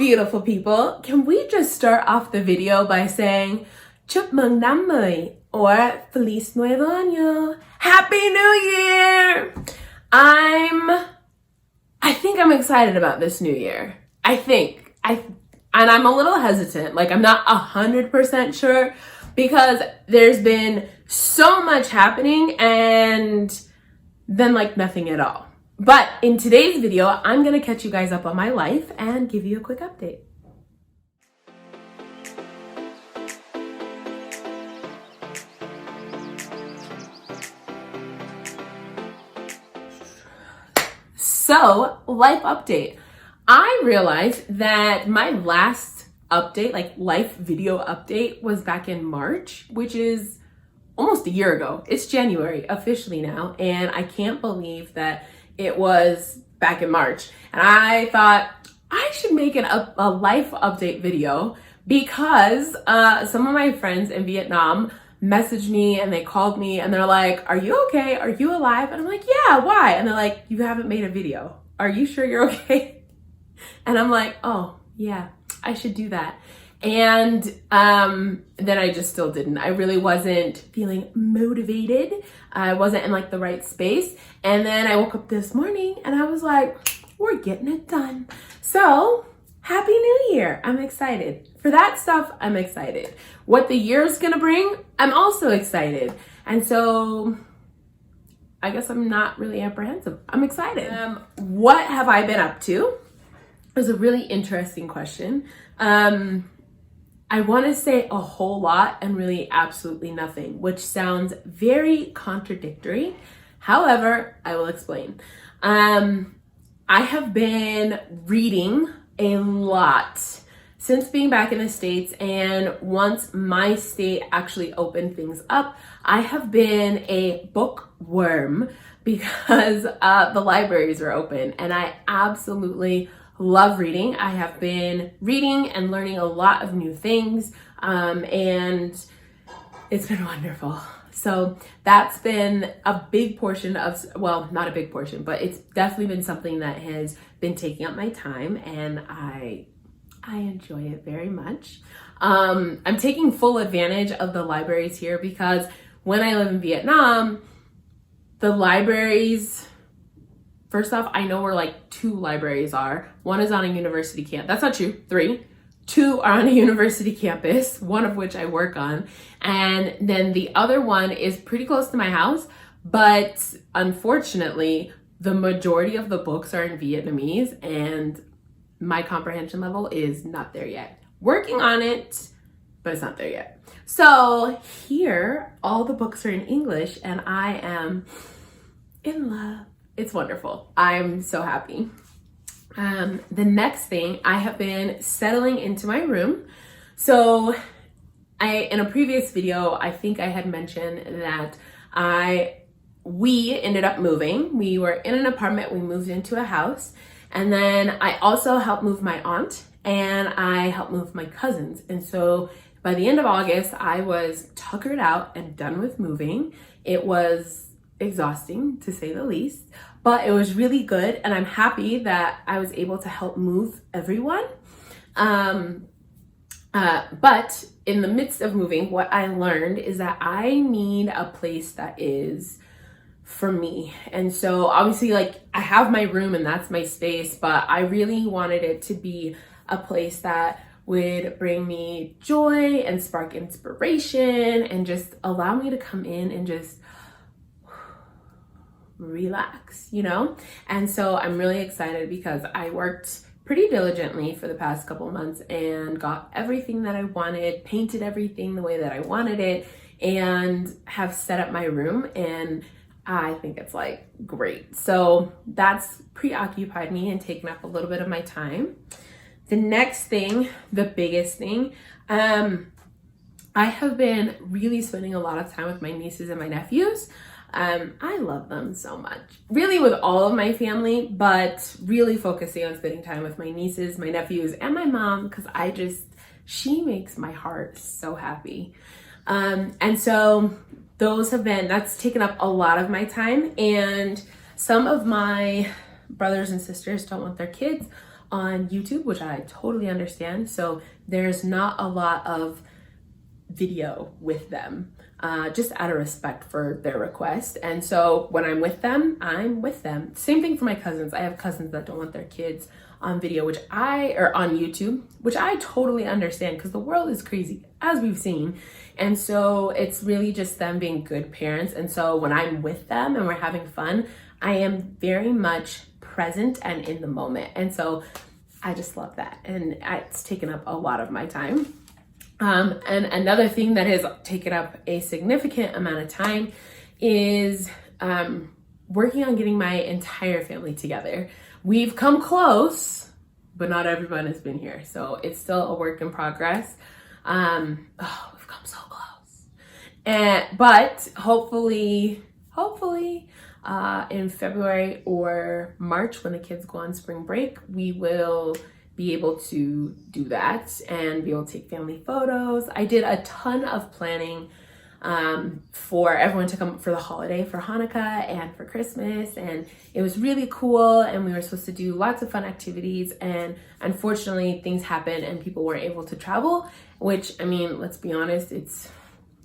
beautiful people, can we just start off the video by saying Chúc mừng năm mới or Feliz Nuevo Año, Happy New Year! I think I'm excited about this new year. And I'm a little hesitant. Like, I'm not 100% sure because there's been so much happening and then like nothing at all. But in today's video, I'm gonna catch you guys up on my life and give you a quick update. So, life update. I realized that my last update, like life video update, was back in March, which is almost a year ago. It's January officially now, and I can't believe that it was back in March. And I thought I should make a life update video because some of my friends in Vietnam messaged me and they called me and they're like, "Are you okay? Are you alive?" And I'm like, "Yeah, why?" And they're like, "You haven't made a video. Are you sure you're okay?" And I'm like, "Oh, yeah, I should do that." And then I just still didn't. I really wasn't feeling motivated. I wasn't in like the right space. And then I woke up this morning and I was like, we're getting it done. So Happy New Year. I'm excited. For that stuff, I'm excited. What the year's gonna bring, I'm also excited. And so I guess I'm not really apprehensive. I'm excited. What have I been up to? It was a really interesting question. I want to say a whole lot and really absolutely nothing, which sounds very contradictory. However, I will explain. I have been reading a lot since being back in the States, and once my state actually opened things up, I have been a bookworm because the libraries are open, and I absolutely love reading. I have been reading and learning a lot of new things, and it's been wonderful. So that's been a big portion of, well, not a big portion, but it's definitely been something that has been taking up my time, and I enjoy it very much. I'm taking full advantage of the libraries here because when I live in Vietnam, the libraries, first off, I know where like 2 libraries are. One is on a university campus. That's not true, 3. 2 are on a university campus, one of which I work on. And then the other one is pretty close to my house, but unfortunately, the majority of the books are in Vietnamese and my comprehension level is not there yet. Working on it, but it's not there yet. So here, all the books are in English and I am in love. It's wonderful. I'm so happy. The next thing, I have been settling into my room. So in a previous video, I think I had mentioned that we ended up moving. We were in an apartment, we moved into a house, and then I also helped move my aunt and I helped move my cousins. And so by the end of August, I was tuckered out and done with moving. It was exhausting to say the least, but it was really good, and I'm happy that I was able to help move everyone. But in the midst of moving, what I learned is that I need a place that is for me. And so obviously, like, I have my room and that's my space, but I really wanted it to be a place that would bring me joy and spark inspiration and just allow me to come in and just relax, you know? And so I'm really excited because I worked pretty diligently for the past couple months and got everything that I wanted, painted everything the way that I wanted it, and have set up my room, and I think it's like great. So that's preoccupied me and taken up a little bit of my time. The next thing, the biggest thing, I have been really spending a lot of time with my nieces and my nephews. I love them so much, really with all of my family, but really focusing on spending time with my nieces, my nephews, and my mom, because she makes my heart so happy. And so that's taken up a lot of my time, and some of my brothers and sisters don't want their kids on YouTube, which I totally understand. So there's not a lot of video with them, just out of respect for their request. And so when I'm with them, I'm with them. Same thing for my cousins. I have cousins that don't want their kids on video, or on YouTube, which I totally understand because the world is crazy, as we've seen. And so it's really just them being good parents. And so when I'm with them and we're having fun, I am very much present and in the moment. And so I just love that. And it's taken up a lot of my time. And another thing that has taken up a significant amount of time is working on getting my entire family together. We've come close, but not everyone has been here. So it's still a work in progress. We've come so close. But hopefully, in February or March, when the kids go on spring break, we will be able to do that and be able to take family photos. I did a ton of planning for everyone to come for the holiday, for Hanukkah and for Christmas, and it was really cool. And we were supposed to do lots of fun activities, and unfortunately things happened and people weren't able to travel, which, I mean, let's be honest, it's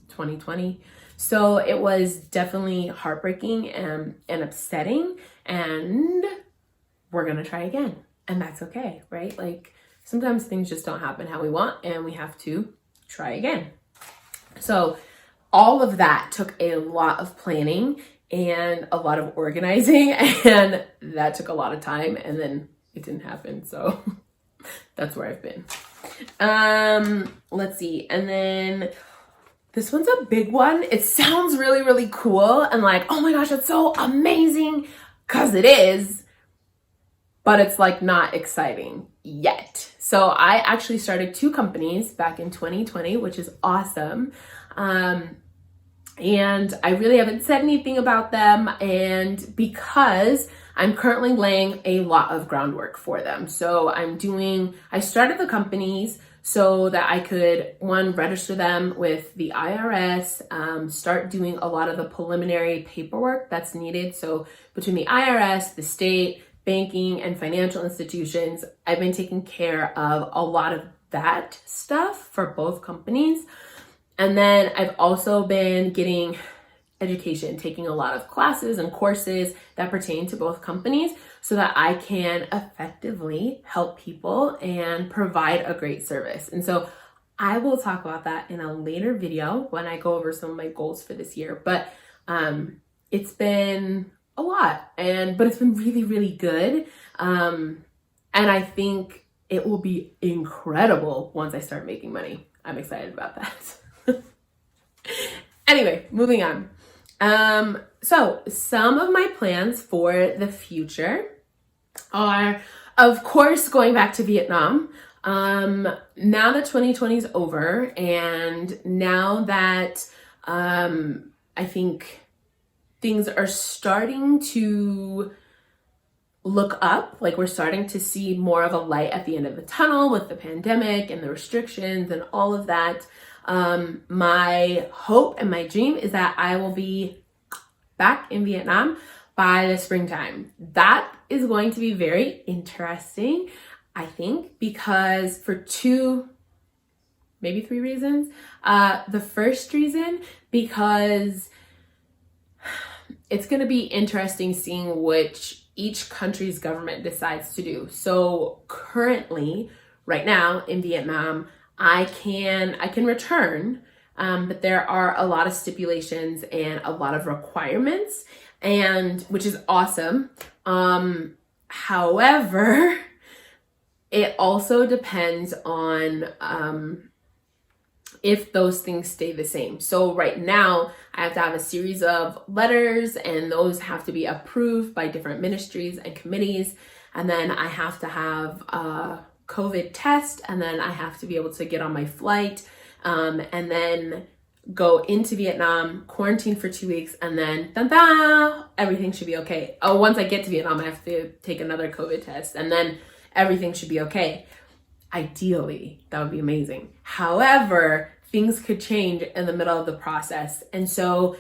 2020. So it was definitely heartbreaking and upsetting, and we're gonna try again. And that's okay, right? Like, sometimes things just don't happen how we want and we have to try again. So all of that took a lot of planning and a lot of organizing, and that took a lot of time, and then it didn't happen. So that's where I've been. Let's see. And then this one's a big one. It sounds really, really cool and like, oh my gosh, that's so amazing, because it is. But it's like not exciting yet. So I actually started 2 companies back in 2020, which is awesome. And I really haven't said anything about them, and because I'm currently laying a lot of groundwork for them. So I started the companies so that I could, one, register them with the IRS, start doing a lot of the preliminary paperwork that's needed. So between the IRS, the state, banking, and financial institutions, I've been taking care of a lot of that stuff for both companies. And then I've also been getting education, taking a lot of classes and courses that pertain to both companies so that I can effectively help people and provide a great service. And so I will talk about that in a later video when I go over some of my goals for this year. But it's been a lot, but it's been really, really good. And I think it will be incredible once I start making money. I'm excited about that. Anyway, moving on. So some of my plans for the future are, of course, going back to Vietnam. Now that 2020 is over, and now that I think things are starting to look up, like we're starting to see more of a light at the end of the tunnel with the pandemic and the restrictions and all of that. My hope and my dream is that I will be back in Vietnam by the springtime. That is going to be very interesting, I think, because for 2, maybe 3 reasons. The first reason, because it's going to be interesting seeing which each country's government decides to do. So currently, right now in Vietnam, I can return, but there are a lot of stipulations and a lot of requirements, and which is awesome. However, it also depends on if those things stay the same. So right now, I have to have a series of letters, and those have to be approved by different ministries and committees. And then I have to have a COVID test, and then I have to be able to get on my flight, and then go into Vietnam, quarantine for 2 weeks, and then everything should be okay. Oh, once I get to Vietnam, I have to take another COVID test, and then everything should be okay. Ideally, that would be amazing. However, things could change in the middle of the process. And so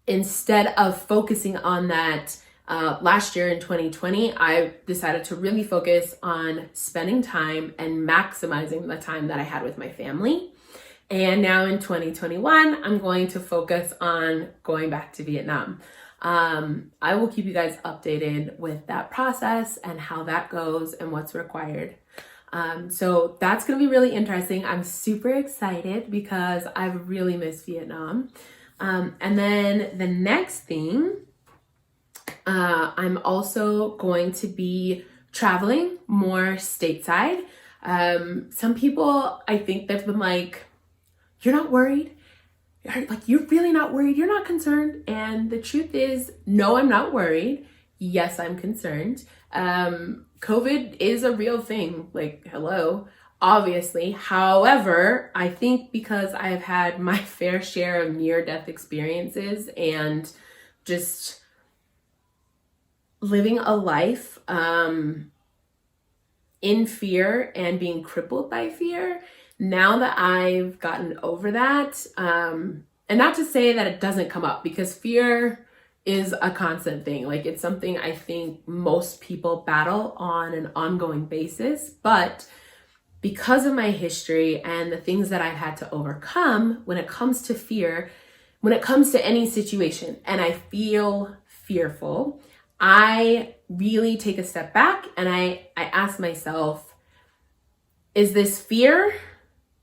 instead of focusing on that Last year in 2020, I decided to really focus on spending time and maximizing the time that I had with my family. And now in 2021, I'm going to focus on going back to Vietnam. I will keep you guys updated with that process and how that goes and what's required. So that's going to be really interesting. I'm super excited because I've really missed Vietnam. And then the next thing, I'm also going to be traveling more stateside. Some people, I think, they've been like, you're not worried? You're really not worried? You're not concerned? And the truth is, no, I'm not worried. Yes, I'm concerned. COVID is a real thing. Like, hello, obviously. However, I think because I've had my fair share of near-death experiences and just living a life in fear and being crippled by fear, now that I've gotten over that, and not to say that it doesn't come up, because fear is a constant thing. Like, it's something I think most people battle on an ongoing basis. But because of my history and the things that I've had to overcome when it comes to fear, when it comes to any situation, and I feel fearful, I really take a step back and I ask myself, is this fear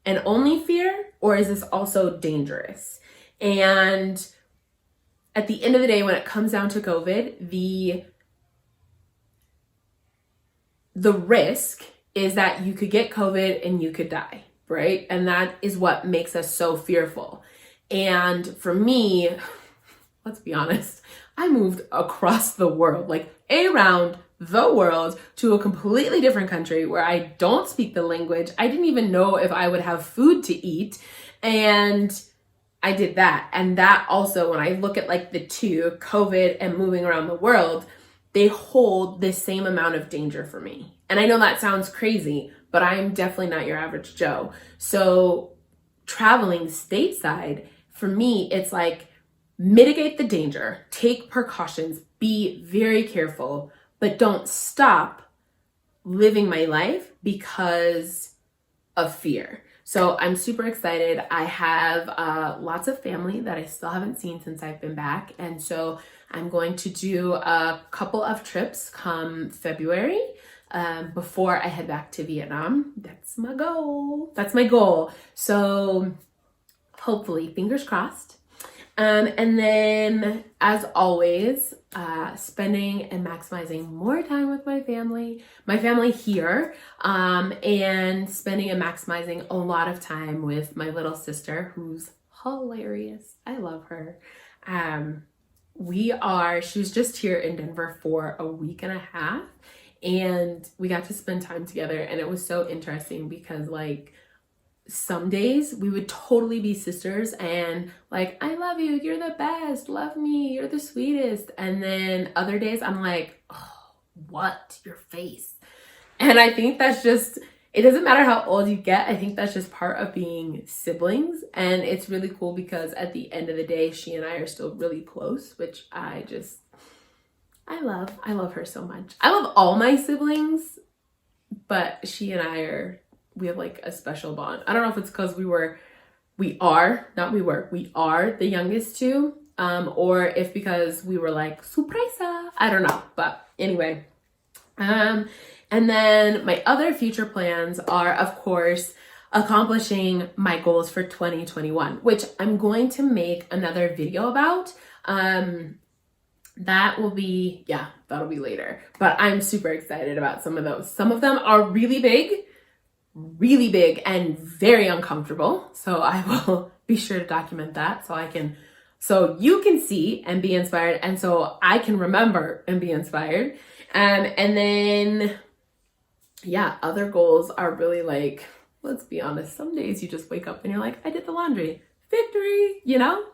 and only fear, or is this also dangerous? And at the end of the day, when it comes down to COVID, the risk is that you could get COVID and you could die, right? And that is what makes us so fearful. And for me, let's be honest, I moved across the world, like around the world, to a completely different country where I don't speak the language. I didn't even know if I would have food to eat. And I did that. And that also, when I look at like the two, COVID and moving around the world, they hold the same amount of danger for me. And I know that sounds crazy, but I'm definitely not your average Joe. So traveling stateside, for me, it's like, mitigate the danger, take precautions, be very careful, but don't stop living my life because of fear. So I'm super excited. I have lots of family that I still haven't seen since I've been back. And so I'm going to do a couple of trips come February before I head back to Vietnam. That's my goal. That's my goal. So hopefully, fingers crossed. And then, as always, spending and maximizing more time with my family here, and spending and maximizing a lot of time with my little sister, who's hilarious. I love her. She was just here in Denver for a week and a half, and we got to spend time together, and it was so interesting because, like, some days we would totally be sisters and like, I love you, you're the best, love me, you're the sweetest. And then other days I'm like, oh, what? Your face. And I think that's just, it doesn't matter how old you get. I think that's just part of being siblings. And it's really cool because at the end of the day, she and I are still really close, which I love her so much. I love all my siblings, but she and I we have like a special bond. I don't know if it's because we are the youngest two, or if because we were like, surpresa, I don't know. But anyway, and then my other future plans are, of course, accomplishing my goals for 2021, which I'm going to make another video about. That'll be later. But I'm super excited about some of those. Some of them are really big and very uncomfortable. So I will be sure to document that so you can see and be inspired, and so I can remember and be inspired. And then, other goals are really like, let's be honest, some days you just wake up and you're like, I did the laundry, victory, you know?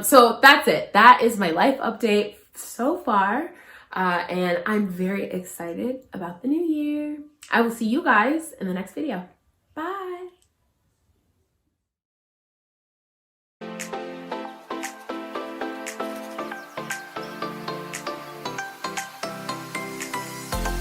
So that's it. That is my life update so far. And I'm very excited about the new year. I will see you guys in the next video.